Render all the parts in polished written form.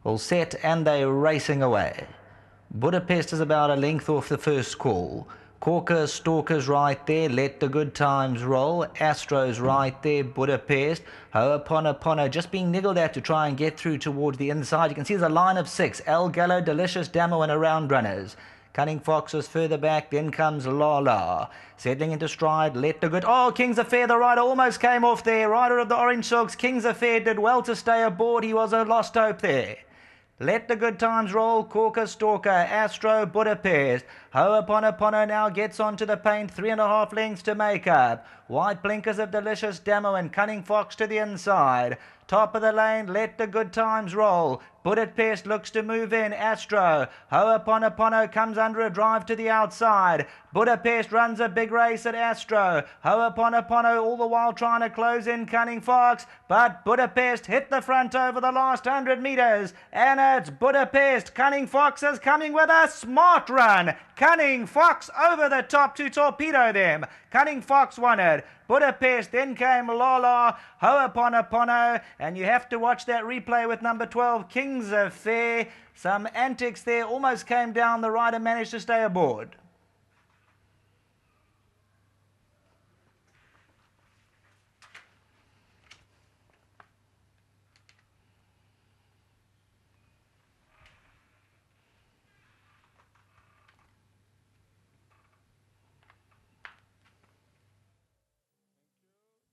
All set, and they're racing away. Budapest is about a length off the first call. Corker, Stalker's right there, Let the Good Times Roll. Astro's right there, Budapest. Ho'oponopono just being niggled at to try and get through towards the inside. You can see there's a line of 6. El Gallo, Delicious Damo and around runners. Cunning Fox is further back, then comes La La. Settling into stride, Let the Good... Oh, King's Affair, the rider almost came off there. Rider of the Orange Silks, King's Affair did well to stay aboard. He was a lost hope there. Let the Good Times Roll, Corker, Stalker, Astro, Budapest. Ho'oponopono now gets onto the paint, 3.5 lengths to make up. White blinkers of Delicious Damo and Cunning Fox to the inside. Top of the lane, Let the Good Times Roll. Budapest looks to move in. Astro. Ho'oponopono comes under a drive to the outside. Budapest runs a big race at Astro. Ho'oponopono all the while trying to close in Cunning Fox. But Budapest hit the front over the last 100 metres. And it's Budapest. Cunning Fox is coming with a smart run. Cunning Fox over the top to torpedo them. Cunning Fox won it. Budapest, then came La La, Ho'oponopono, and you have to watch that replay with number 12, King's Affair. Some antics there, almost came down, the rider managed to stay aboard.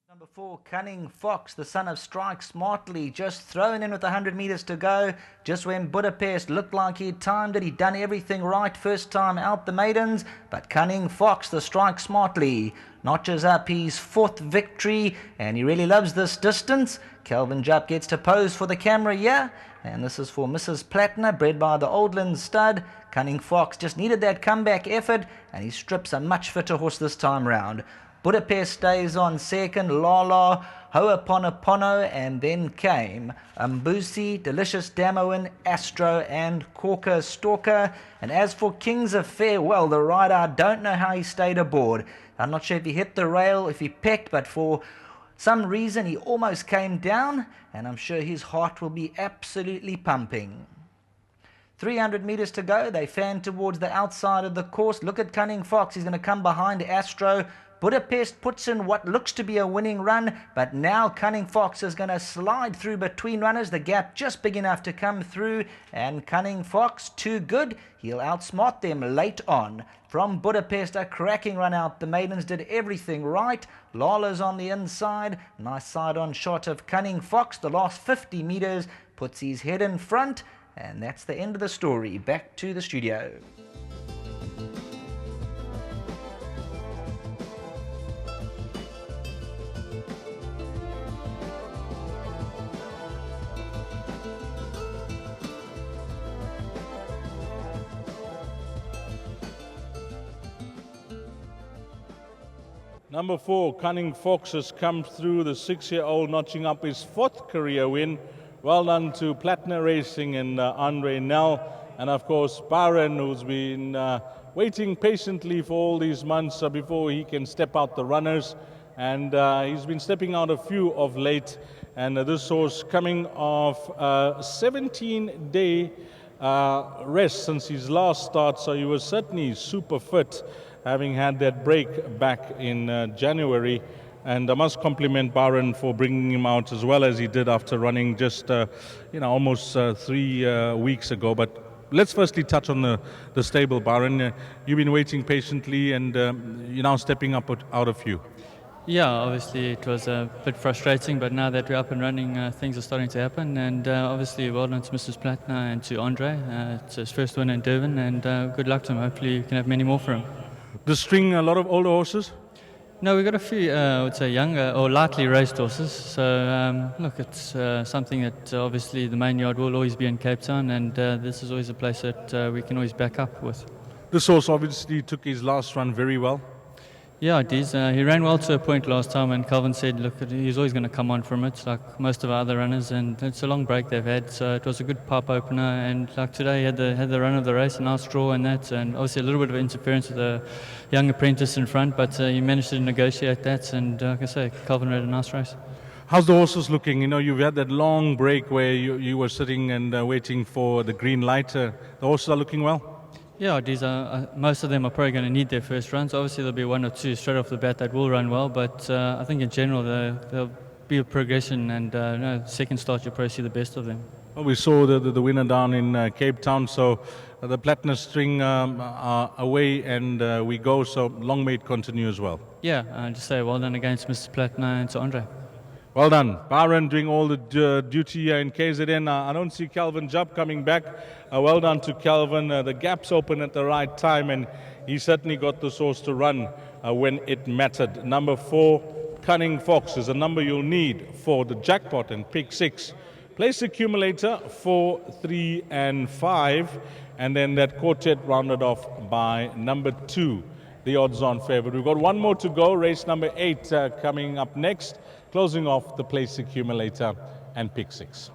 Number 4, Cunning Fox, the son of Strike Smartly, just thrown in with 100 metres to go. Just when Budapest looked like he'd timed it, he'd done everything right first time out the maidens. But Cunning Fox, the Strike Smartly, notches up his 4th victory, and he really loves this distance. Calvin Jupp gets to pose for the camera here, and this is for Mrs. Plattner, bred by the Oldland stud. Cunning Fox just needed that comeback effort, and he strips a much fitter horse this time round. Budapest stays on second, La La, Ho'oponopono, and then came Mbusi, Delicious Damoin, Astro, and Corker Stalker. And as for King's Affair, well, the rider, I don't know how he stayed aboard. I'm not sure if he hit the rail, if he pecked, but for some reason he almost came down, and I'm sure his heart will be absolutely pumping. 300 metres to go, they fan towards the outside of the course. Look at Cunning Fox, he's going to come behind Astro. Budapest puts in what looks to be a winning run, but now Cunning Fox is going to slide through between runners, the gap just big enough to come through, and Cunning Fox, too good, he'll outsmart them late on. From Budapest, a cracking run out, the maidens did everything right. Lala's on the inside, nice side-on shot of Cunning Fox, the last 50 metres, puts his head in front, and that's the end of the story. Back to the studio. Number 4, Cunning Fox has come through, the 6-year-old notching up his 4th career win. Well done to Plattner Racing and Andre Nell. And of course, Byron, who's been waiting patiently for all these months before he can step out the runners. And he's been stepping out a few of late. And this horse coming off a 17-day rest since his last start. So he was certainly super fit, having had that break back in January. And I must compliment Byron for bringing him out as well as he did after running just almost 3 weeks ago. But let's firstly touch on the stable, Byron. You've been waiting patiently, and you're now stepping up out a few. Yeah, obviously it was a bit frustrating, but now that we're up and running, things are starting to happen. And obviously, well done to Mrs. Plattner and to Andre. It's his first win in Durban, and good luck to him. Hopefully, you can have many more for him. The string, a lot of older horses? No, we've got a few, I would say, younger or lightly raced horses. So, look, it's something that obviously the main yard will always be in Cape Town, and this is always a place that we can always back up with. This horse obviously took his last run very well. Yeah, it is. He ran well to a point last time, and Calvin said, look, he's always going to come on from it, like most of our other runners, and it's a long break they've had, so it was a good pipe opener, and like today he had the run of the race, a nice draw and that, and obviously a little bit of interference with the young apprentice in front, but he managed to negotiate that, and like I say, Calvin ran a nice race. How's the horses looking? You know, you've had that long break where you were sitting and waiting for the green light. The horses are looking well? Yeah, most of them are probably going to need their first runs. Obviously, there'll be one or two straight off the bat that will run well, but I think in general there'll be a progression, and second start you'll probably see the best of them. Well, we saw the winner down in Cape Town, so the platinum string are away and we go, so long may it continue as well. Yeah, just say well done against Mr. Platner and to Andre. Well done. Byron doing all the duty here in KZN. I don't see Calvin Jupp coming back. Well done to Calvin. The gap's open at the right time, and he certainly got the horse to run when it mattered. Number 4, Cunning Fox, is a number you'll need for the jackpot and pick 6. Place accumulator 4, 3, and 5, and then that quartet rounded off by number 2, the odds-on favorite. We've got one more to go. Race number 8 coming up next, closing off the place accumulator and pick 6.